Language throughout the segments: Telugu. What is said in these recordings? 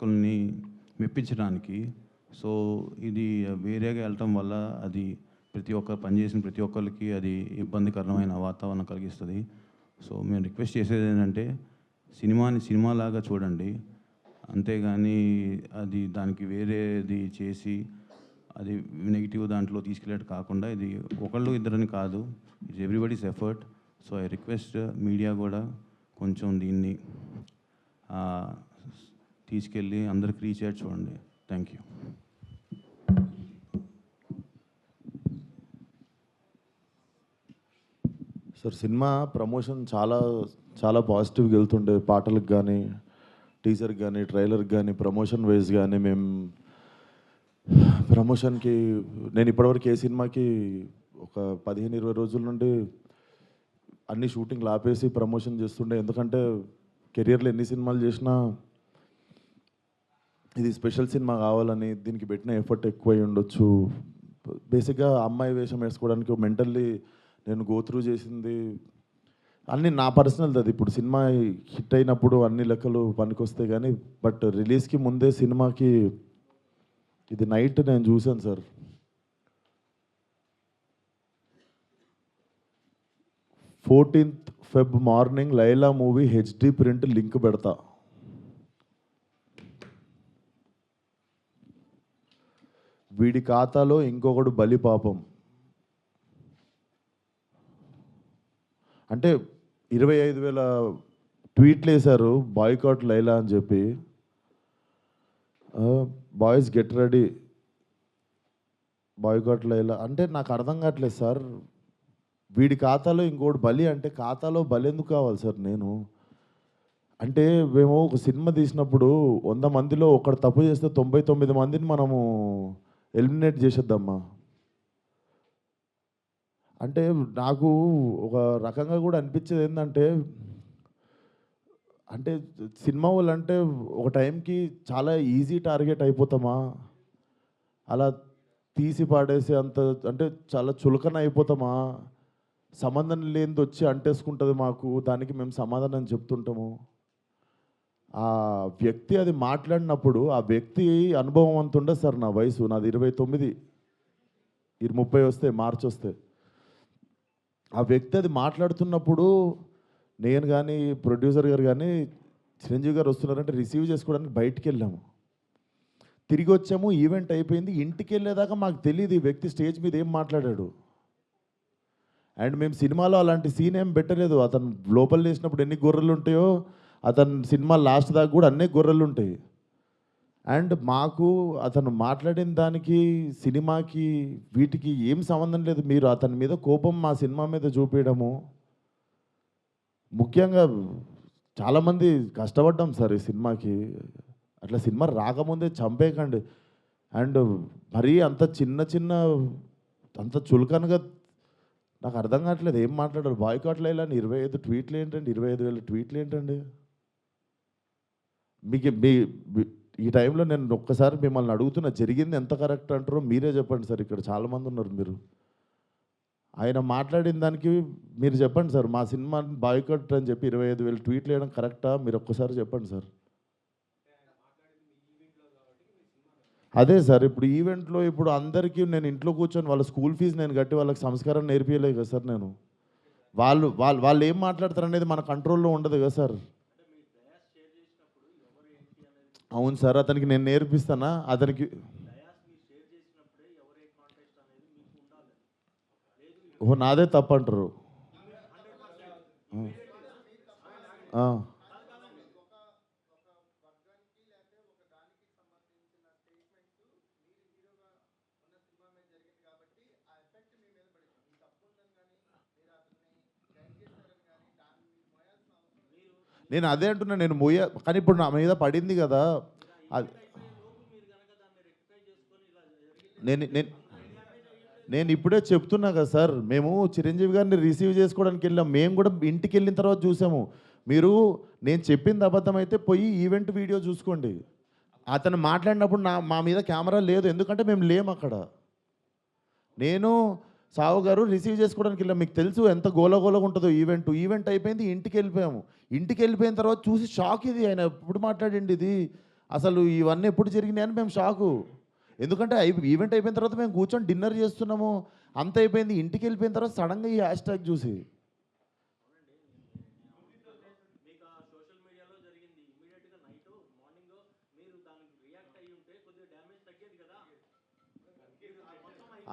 కొన్ని మెప్పించడానికి. సో, ఇది వేరేగా వెళ్ళటం వల్ల అది ప్రతి ఒక్కరు పనిచేసిన ప్రతి ఒక్కళ్ళకి అది ఇబ్బందికరమైన వాతావరణం కలిగిస్తది. సో, మేము రిక్వెస్ట్ చేసేదేంటంటే సినిమాని సినిమాలాగా చూడండి. అంతేగాని అది దానికి వేరేది చేసి అది నెగెటివ్ దాంట్లో తీసుకెళ్ళేట్టు కాకుండా ఇది ఒకళ్ళు ఇద్దరని కాదు. It's everybody's effort. So, I request media కూడా కొంచెం దీన్ని తీసుకెళ్ళి అందరికి రీచ్ అయ్యేట్టు చూడండి. Thank you. Sir, cinema promotion చాలా చాలా పాజిటివ్గా వెళ్తుండే. పాటలకు కానీ, టీజర్కి కానీ, ట్రైలర్కి కానీ, ప్రమోషన్ వైజ్ కానీ మేము ప్రమోషన్కి నేను ఇప్పటివరకు ఏ సినిమాకి ఒక 15-20 రోజుల నుండి అన్ని షూటింగ్లు ఆపేసి ప్రమోషన్ చేస్తుండే. ఎందుకంటే కెరియర్లో ఎన్ని సినిమాలు చేసినా ఇది స్పెషల్ సినిమా కావాలని దీనికి పెట్టిన ఎఫర్ట్ ఎక్కువై ఉండొచ్చు. బేసిక్గా అమ్మాయి వేషం వేసుకోవడానికి మెంటల్లీ నేను గోత్రూ చేసింది అన్నీ నా పర్సనల్. అది ఇప్పుడు సినిమా హిట్ అయినప్పుడు అన్ని లెక్కలు పనికొస్తాయి కానీ బట్ రిలీజ్కి ముందే సినిమాకి ఇది నైట్ నేను చూశాను sir. 14th Feb morning Laila movie HD print link పెడతా. వీడి ఖాతాలో ఇంకొకడు బలి పాపం అంటే 25,000 ట్వీట్లు వేశారు బాయ్కాట్ లైలా అని చెప్పి. Boys get ready boycott Laila అంటే నాకు అర్థం కావట్లేదు సార్. వీడి ఖాతాలో ఇంకోటి బలి అంటే ఖాతాలో బలి ఎందుకు కావాలి సార్? నేను అంటే మేము ఒక సినిమా తీసినప్పుడు 100 మందిలో ఒకడు తప్పు చేస్తే 99 మందిని మనము ఎలిమినేట్ చేసేద్దామా అంటే నాకు ఒక రకంగా కూడా అనిపించేది ఏంటంటే అంటే సినిమా వాళ్ళు అంటే ఒక టైంకి చాలా ఈజీ టార్గెట్ అయిపోతామా, అలా తీసి పాడేసి అంత అంటే చాలా చులకన అయిపోతామా, సంబంధం లేనిది వచ్చి అంటేసుకుంటుంది మాకు, దానికి మేము సమాధానం చెప్తుంటాము. ఆ వ్యక్తి అది మాట్లాడినప్పుడు ఆ వ్యక్తి అనుభవం అంత ఉండదు సార్. నా వయసు నాది 29, 30 వస్తే మార్చి వస్తే ఆ వ్యక్తి అది మాట్లాడుతున్నప్పుడు నేను కానీ ప్రొడ్యూసర్ గారు కానీ చిరంజీవి గారు వస్తున్నారంటే రిసీవ్ చేసుకోవడానికి బయటికి వెళ్ళాము. తిరిగి వచ్చాము, ఈవెంట్ అయిపోయింది. ఇంటికి వెళ్ళేదాకా మాకు తెలియదు ఈ వ్యక్తి స్టేజ్ మీద ఏం మాట్లాడాడు. అండ్ మేము సినిమాలో అలాంటి సీన్ ఏం పెట్టలేదు. అతను లోపల వేసినప్పుడు ఎన్ని గొర్రెలు ఉంటాయో అతను సినిమా లాస్ట్ దాకా కూడా అన్నీ గొర్రెలు ఉంటాయి. అండ్ మాకు అతను మాట్లాడిన దానికి సినిమాకి వీటికి ఏం సంబంధం లేదు. మీరు అతని మీద కోపం మా సినిమా మీద చూపించడము, ముఖ్యంగా చాలామంది కష్టపడ్డాం సార్ ఈ సినిమాకి. అట్లా సినిమా రాకముందే చంపేయకండి. అండ్ మరీ అంత చిన్న అంత చులకనగా నాకు అర్థం కావట్లేదు ఏం మాట్లాడారు. బాయ్కాట్ లైలా 25 ట్వీట్లు ఏంటండి? 25,000 ట్వీట్లు ఏంటండి? మీకు ఈ టైంలో నేను ఒక్కసారి మిమ్మల్ని అడుగుతున్నా, జరిగింది ఎంత కరెక్ట్ అంటారో మీరే చెప్పండి సార్. ఇక్కడ చాలామంది ఉన్నారు. మీరు ఆయన మాట్లాడిన దానికి మీరు చెప్పండి సార్. మా సినిమా బాయ్కాట్ అని చెప్పి 25,000 ట్వీట్లు వేయడం కరెక్టా? మీరు ఒక్కసారి చెప్పండి సార్. అదే సార్, ఇప్పుడు ఈవెంట్లో ఇప్పుడు అందరికీ నేను ఇంట్లో కూర్చొని వాళ్ళ స్కూల్ ఫీజు నేను కట్టి వాళ్ళకి సంస్కారం నేర్పించలేదు కదా సార్. నేను వాళ్ళు ఏం మాట్లాడతారు అనేది మన కంట్రోల్లో ఉండదు కదా సార్. అవును సార్, అతనికి నేను నేర్పిస్తానా? అతనికి ఓ నాదే తప్పు అంటారు. నేను అదే అంటున్నా, నేను కానీ ఇప్పుడు నా మీద పడింది కదా. అది నేను ఇప్పుడే చెప్తున్నా కదా సార్. మేము చిరంజీవి గారిని రిసీవ్ చేసుకోవడానికి వెళ్ళాం. మేము కూడా ఇంటికి వెళ్ళిన తర్వాత చూసాము. మీరు నేను చెప్పింది అబద్ధమైతే పోయి ఈవెంట్ వీడియో చూసుకోండి. అతను మాట్లాడినప్పుడు మా మీద కెమెరా లేదు, ఎందుకంటే మేము లేము అక్కడ. నేను సావు గారు రిసీవ్ చేసుకోవడానికి వెళ్ళాం. మీకు తెలుసు ఎంత గోలగోలగా ఉంటుందో ఈవెంట్ అయిపోయింది, ఇంటికి వెళ్ళిపోయాము. ఇంటికి వెళ్ళిపోయిన తర్వాత చూసి షాక్, ఇది ఆయన ఎప్పుడు మాట్లాడండి ఇది అసలు ఇవన్నీ ఎప్పుడు జరిగినాయని మేము షాకు. ఎందుకంటే ఈవెంట్ అయిపోయిన తర్వాత మేము కూర్చొని డిన్నర్ చేస్తున్నాము, అంత అయిపోయింది. ఇంటికి వెళ్ళిపోయిన తర్వాత సడన్గా ఈ హ్యాష్ ట్యాగ్ చూసి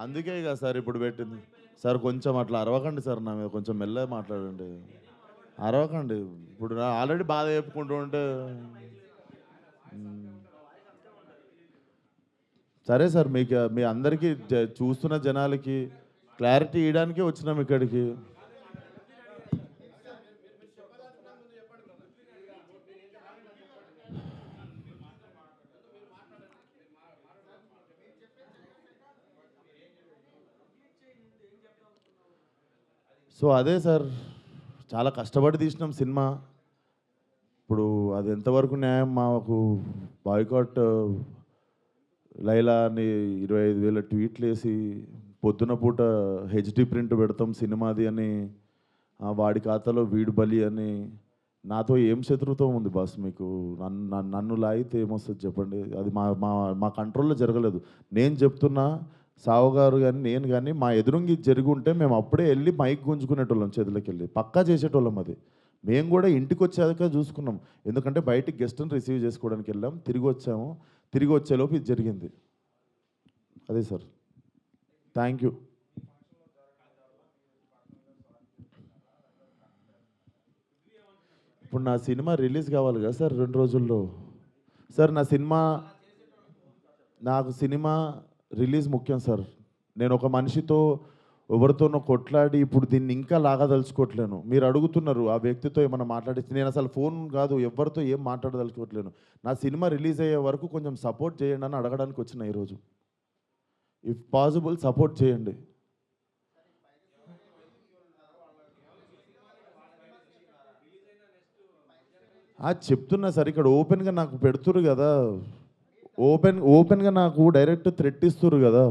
అందుకే ఇక సార్ ఇప్పుడు పెట్టింది. సార్ కొంచెం అట్లా అరవకండి సార్, నా మీద కొంచెం మెల్లగా మాట్లాడండి. అరవకండి. ఇప్పుడు నా ఆల్రెడీ బాధ చెప్పుకుంటూ ఉంటే సరే సార్, మీకు మీ అందరికీ చూస్తున్న జనాలకి క్లారిటీ ఇవ్వడానికే వచ్చినాం ఇక్కడికి. సో అదే సార్, చాలా కష్టపడి తీసినాం సినిమా. ఇప్పుడు అది ఎంతవరకు న్యాయం? మాకు బాయ్కాట్ లైలా అని 25,000 ట్వీట్లు వేసి పొద్దున పూట హెచ్డి ప్రింట్ పెడతాం సినిమాది అని, వాడి ఖాతాలో వీడు బలి అని. నాతో ఏం శత్రుత్వం ఉంది బాస్ మీకు? నన్ను లాగితే ఏమొస్తుంది చెప్పండి? అది మా మా మా కంట్రోల్లో జరగలేదు. నేను చెప్తున్నా, సావు గారు కానీ నేను కానీ మా ఎదురుంగి జరిగి ఉంటే మేము అప్పుడే వెళ్ళి మైక్ గుంజుకునేటోళ్ళం, చేతులకి వెళ్ళి పక్కా చేసేటోళ్ళం. అది మేము కూడా ఇంటికి వచ్చాక చూసుకున్నాం. ఎందుకంటే బయటికి గెస్ట్ని రిసీవ్ చేసుకోవడానికి వెళ్ళాం, తిరిగి వచ్చాము. తిరిగి వచ్చేలోపు ఇది జరిగింది. అదే సార్, థ్యాంక్ యూ. ఇప్పుడు నా సినిమా రిలీజ్ కావాలి కదా సార్ 2 రోజుల్లో. సార్ నాకు సినిమా రిలీజ్ ముఖ్యం సార్. నేను ఒక మనిషితో ఎవరితోనో కొట్లాడి ఇప్పుడు దీన్ని ఇంకా లాగదలుచుకోవట్లేను. మీరు అడుగుతున్నారు ఆ వ్యక్తితో ఏమైనా మాట్లాడించి, నేను అసలు ఫోన్ కాదు ఎవరితో ఏం మాట్లాడదలుచుకోవట్లేను. నా సినిమా రిలీజ్ అయ్యే వరకు కొంచెం సపోర్ట్ చేయండి అని అడగడానికి వచ్చిన ఈరోజు. ఇఫ్ పాసిబుల్ సపోర్ట్ చేయండి. చెప్తున్నా సార్, ఇక్కడ ఓపెన్గా నాకు పెడుతురు కదా, ఓపెన్గా నాకు డైరెక్ట్ థ్రెట్ ఇస్తురు కదా.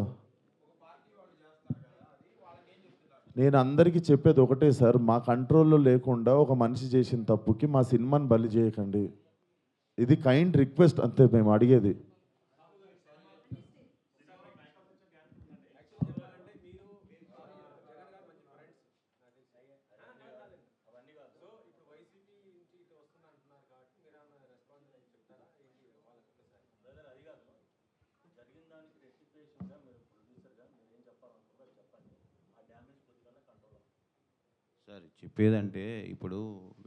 నేను అందరికీ చెప్పేది ఒకటే సార్, మా కంట్రోల్లో లేకుండా ఒక మనిషి చేసిన తప్పుకి మా సినిమాని బలి చేయకండి. ఇది కైండ్ రిక్వెస్ట్ అంతే మేము అడిగేది. సార్ చెప్పేదంటే, ఇప్పుడు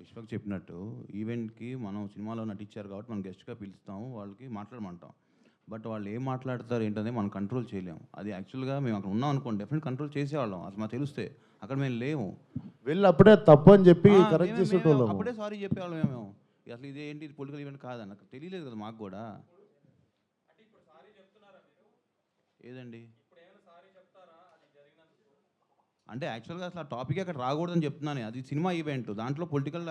విశ్వక్ చెప్పినట్టు ఈవెంట్కి మనం సినిమాలో నటించారు కాబట్టి మనం గెస్ట్గా పిలుస్తాము, వాళ్ళకి మాట్లాడమంటాం. బట్ వాళ్ళు ఏం మాట్లాడతారు ఏంటనే మనం కంట్రోల్ చేయలేము. అది యాక్చువల్గా మేము అక్కడ ఉన్నాం అనుకోండి, డెఫినెట్ కంట్రోల్ చేసేవాళ్ళం. అసలు మాకు తెలిస్తే అక్కడ మేము లేము. వెళ్ళి అప్పుడే తప్పు అని చెప్పి కరెక్ట్ చేసేటోళ్ళం. అప్పుడే సారీ చెప్పేవాళ్ళం మేము. అసలు ఇదేంటి పొలిటికల్ ఈవెంట్ కాదని నాకు తెలియలేదు కదా మాకు కూడా. ఏదండి అంటే యాక్చువల్గా అసలు ఆ టాపిక్ అక్కడ రాకూడదని చెప్తున్నాను. అది సినిమా ఈవెంట్, దాంట్లో పొలిటికల్.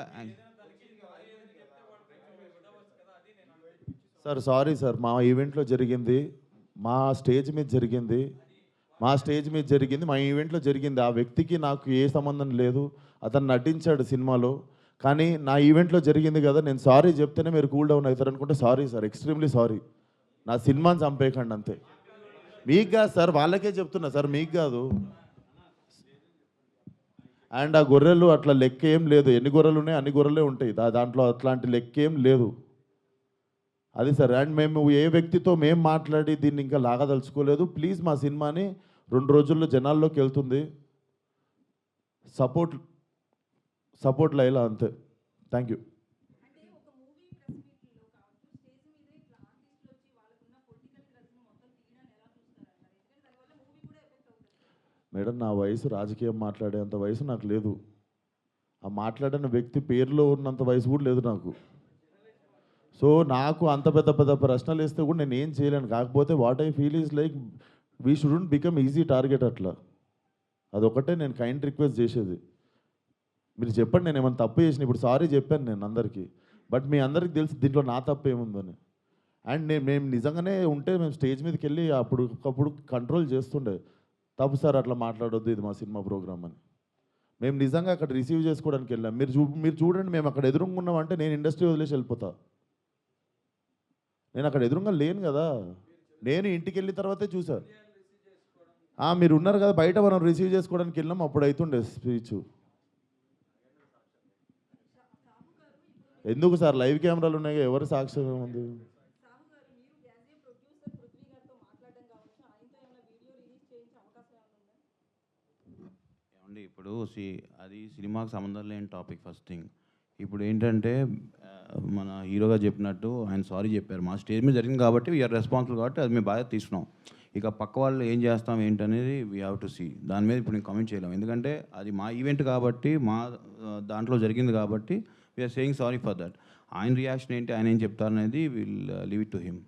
సార్ సారీ సార్, మా ఈవెంట్లో జరిగింది, మా స్టేజ్ మీద జరిగింది, మా ఈవెంట్లో జరిగింది. ఆ వ్యక్తికి నాకు ఏ సంబంధం లేదు. అతను నటించాడు సినిమాలో, కానీ నా ఈవెంట్లో జరిగింది కదా, నేను సారీ చెప్తేనే మీరు కూల్ డౌన్ అవుతారు అనుకుంటే సారీ సార్, ఎక్స్ట్రీమ్లీ సారీ. నా సినిమాని చంపేయకండి అంతే. మీకు కాదు సార్, వాళ్ళకే చెప్తున్నా సార్, మీకు కాదు. అండ్ ఆ గొర్రెలు అట్లా లెక్క ఏం లేదు. ఎన్ని గొర్రెలు ఉన్నాయి అన్ని గొర్రెలే ఉంటాయి, దాంట్లో అట్లాంటి లెక్క ఏం లేదు. అది సార్. అండ్ మేము ఏ వ్యక్తితో మేము మాట్లాడి దీన్ని ఇంకా లాగదలుచుకోలేదు. ప్లీజ్ మా సినిమాని 2 రోజుల్లో జనాల్లోకి వెళ్తుంది. సపోర్ట్ లైలా అంతే. Thank you. మేడం, నా వయసు రాజకీయం మాట్లాడేంత వయసు నాకు లేదు. ఆ మాట్లాడిన వ్యక్తి పేరులో ఉన్నంత వయసు కూడా లేదు నాకు. సో నాకు అంత పెద్ద పెద్ద ప్రశ్నలు వేస్తే కూడా నేను ఏం చేయలేను. కాకపోతే what I feel is like we shouldn't become easy target అట్లా. అదొకటే నేను కైండ్ రిక్వెస్ట్ చేసేది. మీరు చెప్పండి నేను ఏమైనా తప్పు చేసిన. ఇప్పుడు సారీ చెప్పాను నేను అందరికీ, బట్ మీ అందరికీ తెలుసు దీంట్లో నా తప్పు ఏముందని. అండ్ మేము నిజంగానే ఉంటే మేము స్టేజ్ మీదకి వెళ్ళి అప్పుడు కంట్రోల్ చేస్తుండే. తప్పు సార్, అట్లా మాట్లాడొద్దు, ఇది మా సినిమా ప్రోగ్రామ్ అని. మేము నిజంగా అక్కడ రిసీవ్ చేసుకోవడానికి వెళ్ళాం. మీరు చూడండి, మేము అక్కడ ఎదురుకున్నామంటే నేను ఇండస్ట్రీ వదిలేసి వెళ్ళిపోతా. నేను అక్కడ ఎదురుగా లేను కదా, నేను ఇంటికి వెళ్ళిన తర్వాతే చూసా. మీరు ఉన్నారు కదా బయట, మనం రిసీవ్ చేసుకోవడానికి వెళ్ళాం, అప్పుడు అవుతుండే స్పీచ్. ఎందుకు సార్ లైవ్ కెమెరాలు ఉన్నాయి, ఎవరు సాక్ష్యం ఏముంది? ఏమండి ఇప్పుడు అది సినిమాకి సంబంధం లేని టాపిక్ ఫస్ట్ థింగ్. ఇప్పుడు ఏంటంటే మన హీరోగా చెప్పినట్టు ఆయన సారీ చెప్పారు. మా స్టేజ్ మీద జరిగింది కాబట్టి వీఆర్ రెస్పాన్సిబుల్ కాబట్టి అది మేము బాగా తీసుకున్నాం. ఇక పక్క వాళ్ళు ఏం చేస్తాం ఏంటనేది వీ హ్యావ్ టు సీ. దాని మీద ఇప్పుడు నేను కామెంట్ చేయలేము, ఎందుకంటే అది మా ఈవెంట్ కాబట్టి, మా దాంట్లో జరిగింది కాబట్టి we are saying sorry for that. ఆయన రియాక్షన్ ఏంటి, ఆయన ఏం చెప్తారనేది will leave it to him.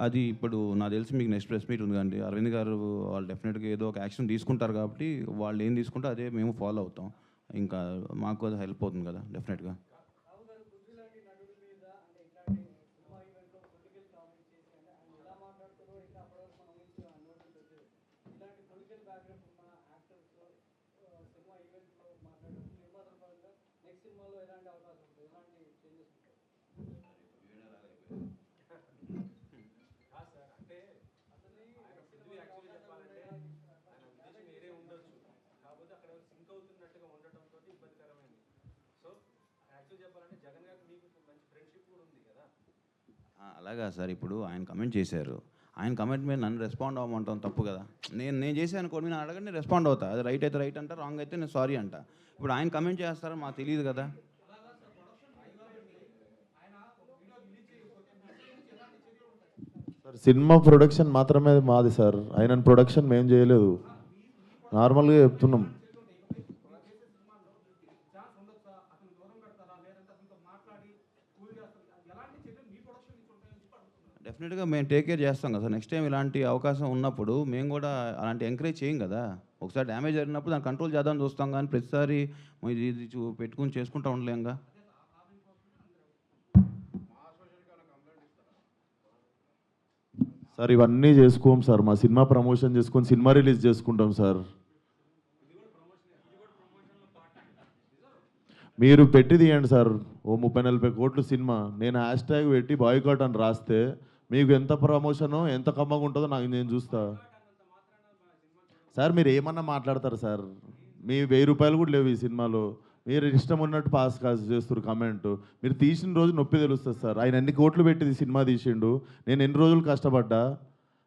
అది ఇప్పుడు నాకు తెలిసి మీకు నెక్స్ట్ ప్రెస్ మీట్ ఉంది కండి, అరవింద్ గారు వాళ్ళు డెఫినెట్గా ఏదో ఒక యాక్షన్ తీసుకుంటారు కాబట్టి వాళ్ళు ఏం తీసుకుంటే అదే మేము ఫాలో అవుతాం. ఇంకా మాకు అది హెల్ప్ అవుతుంది కదా డెఫినెట్గా. అలాగా సార్, ఇప్పుడు ఆయన కమెంట్ చేశారు, ఆయన కమెంట్ మీద నన్ను రెస్పాండ్ అవ్వమంటాం తప్పు కదా. నేను చేశాను అనుకోండి, నేను అడగండి రెస్పాండ్ అవుతా. అది రైట్ అయితే రైట్ అంట, రాంగ్ అయితే నేను సారీ అంట. ఇప్పుడు ఆయన కమెంట్ చేస్తారో మాకు తెలియదు కదా. సార్ సినిమా ప్రొడక్షన్ మాత్రమే మాది సార్, ఆయన ప్రొడక్షన్ మేము చేయలేదు, నార్మల్గా చెప్తున్నాం. డెఫినెట్గా మేము టేక్ కేర్ చేస్తాం కదా సార్. నెక్స్ట్ టైం ఇలాంటి అవకాశం ఉన్నప్పుడు మేము కూడా అలాంటి ఎంకరేజ్ చేయం కదా. ఒకసారి డ్యామేజ్ జరిగినప్పుడు దాన్ని కంట్రోల్ చేద్దామని చూస్తాం, కానీ ప్రతిసారి ఇది పెట్టుకుని చేసుకుంటూ ఉండలేంగా. సార్ ఇవన్నీ చేసుకోం సార్, మా సినిమా ప్రమోషన్ చేసుకొని సినిమా రిలీజ్ చేసుకుంటాం సార్. మీరు పెట్టి తీయండి సార్, ఓ 30-40 కోట్లు సినిమా, నేను హ్యాష్ ట్యాగ్ పెట్టి బాయ్కాట్ అని రాస్తే మీకు ఎంత ప్రమోషనో ఎంత కమ్మగా ఉంటుందో నేను చూస్తా సార్. మీరు ఏమన్నా మాట్లాడతారు సార్, మీ 1000 రూపాయలు కూడా లేవు ఈ సినిమాలో, మీరు ఇష్టం ఉన్నట్టు పాస్ చేస్తారు కమెంట్. మీరు తీసిన రోజు నొప్పి తెలుస్తుంది సార్. ఆయన ఎన్ని కోట్లు పెట్టి సినిమా తీసిండు, నేను ఎన్ని రోజులు కష్టపడ్డా,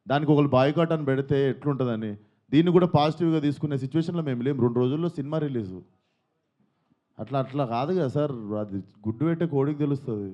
దానికి ఒకళ్ళు బాయ్కాట్ అని పెడితే ఎట్లుంటుందని. దీన్ని కూడా పాజిటివ్గా తీసుకునే సిచ్యువేషన్లో మేము లేము. 2 రోజుల్లో సినిమా రిలీజు, అట్లా కాదు కదా సార్, అది గుడ్డు పెట్టే కోడికి తెలుస్తుంది.